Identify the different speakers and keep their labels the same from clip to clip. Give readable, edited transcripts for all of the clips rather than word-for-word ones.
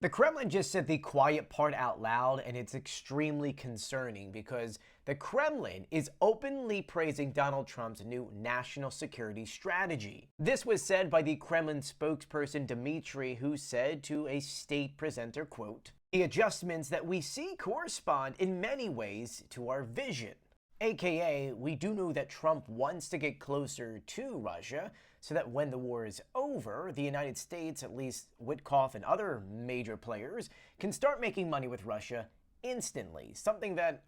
Speaker 1: The Kremlin just said the quiet part out loud, and it's extremely concerning because the Kremlin is openly praising Donald Trump's new national security strategy. This was said by the Kremlin spokesperson Dmitry, who said to a state presenter, quote, "The adjustments that we see correspond in many ways to our vision." AKA, we do know that Trump wants to get closer to Russia so that when the war is over, the United States, at least Witkoff and other major players, can start making money with Russia instantly. Something that,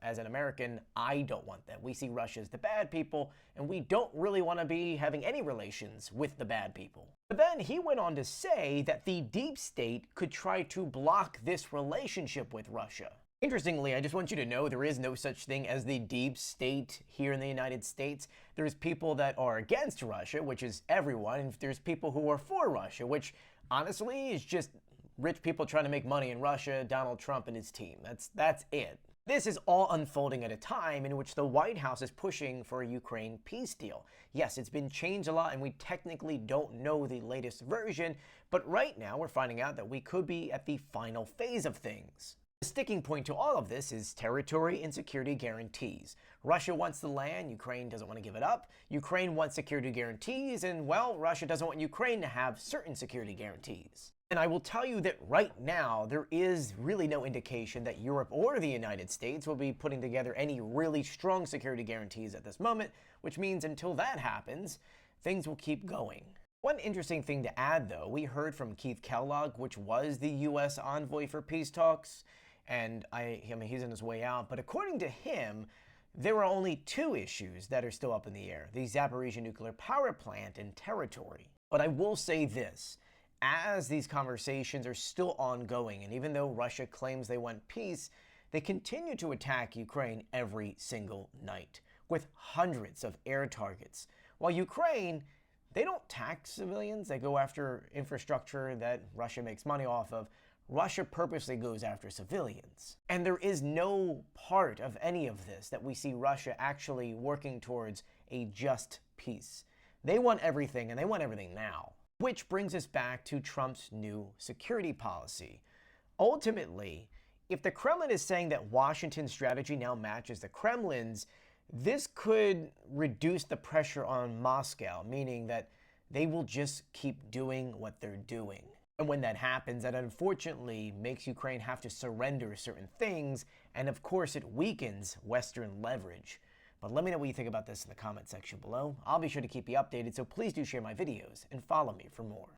Speaker 1: as an American, I don't want that. We see Russia as the bad people, and we don't really want to be having any relations with the bad people. But then he went on to say that the deep state could try to block this relationship with Russia. Interestingly, I just want you to know there is no such thing as the deep state here in the United States. There's people that are against Russia, which is everyone, and there's people who are for Russia, which honestly is just rich people trying to make money in Russia, Donald Trump and his team. That's it. This is all unfolding at a time in which the White House is pushing for a Ukraine peace deal. Yes, it's been changed a lot and we technically don't know the latest version, but right now we're finding out that we could be at the final phase of things. The sticking point to all of this is territory and security guarantees. Russia wants the land, Ukraine doesn't want to give it up. Ukraine wants security guarantees, and well, Russia doesn't want Ukraine to have certain security guarantees. And I will tell you that right now, there is really no indication that Europe or the United States will be putting together any really strong security guarantees at this moment, which means until that happens, things will keep going. One interesting thing to add, though, we heard from Keith Kellogg, which was the U.S. envoy for peace talks, and he's on his way out, but according to him, there are only two issues that are still up in the air: the Zaporizhzhia nuclear power plant and territory. But I will say this, as these conversations are still ongoing, and even though Russia claims they want peace, they continue to attack Ukraine every single night with hundreds of air targets. While Ukraine, they don't tax civilians, they go after infrastructure that Russia makes money off of. Russia purposely goes after civilians. And there is no part of any of this that we see Russia actually working towards a just peace. They want everything, and they want everything now. Which brings us back to Trump's new security policy. Ultimately, if the Kremlin is saying that Washington's strategy now matches the Kremlin's, this could reduce the pressure on Moscow, meaning that they will just keep doing what they're doing. And when that happens, that unfortunately makes Ukraine have to surrender certain things, and of course it weakens Western leverage. But let me know what you think about this in the comment section below. I'll be sure to keep you updated, so please do share my videos and follow me for more.